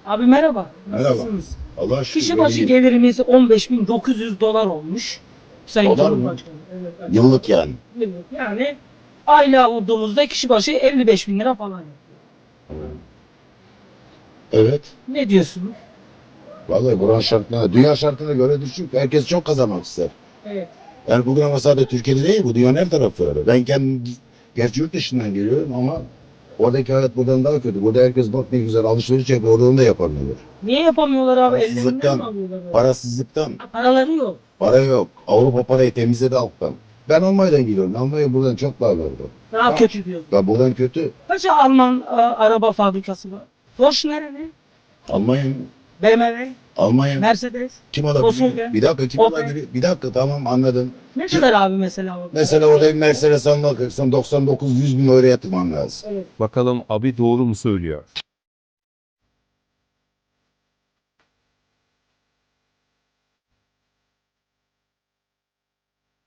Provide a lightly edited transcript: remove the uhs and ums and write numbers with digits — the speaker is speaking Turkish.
Abi merhaba. Merhaba. Nasılsınız? Allah şükür. Kişi başı gelirimiz 15.900 dolar olmuş. Sayın Dolar mı? Cumhurbaşkanı. Evet, evet. Yıllık yani. Yıllık. Yani aylığa vurduğumuzda kişi başı 55.000 lira falan yapıyor. Evet. Ne diyorsunuz? Vallahi buranın şartlarına, dünya şartlarına göre düşün. Herkes çok kazanmak ister. Evet. Yani bugün ama sadece Türkiye'de değil, bu dünyanın her tarafı öyle. Ben kendim, gerçi yurt dışından geliyorum ama oradaki hayat buradan daha kötü. Burada herkes bak ne güzel alışveriş yapıyor, oradan da yapamıyorlar. Niye yapamıyorlar abi? Parasızlıktan, Ellerinden mi alıyorlar böyle? parasızlıktan, Paraları yok. para yok. Avrupa parayı temizledi alttan. Ben Almanya'dan geliyorum. Almanya buradan çok daha kötü. Daha Ha. kötü diyor. Ya buradan kötü. Kaç Alman araba fabrikası var? Porsche nerede? Almanya, BMW, Almanya. Mercedes. Kim alabilir? Volkswagen, Bir dakika kim Opel. alabilir? Bir dakika tamam anladım. Ne kadar abi mesela? o? Mesela orada bir Mercedes almak istersen 99-100 bin euro yatırman lazım. Evet. Bakalım abi doğru mu söylüyor?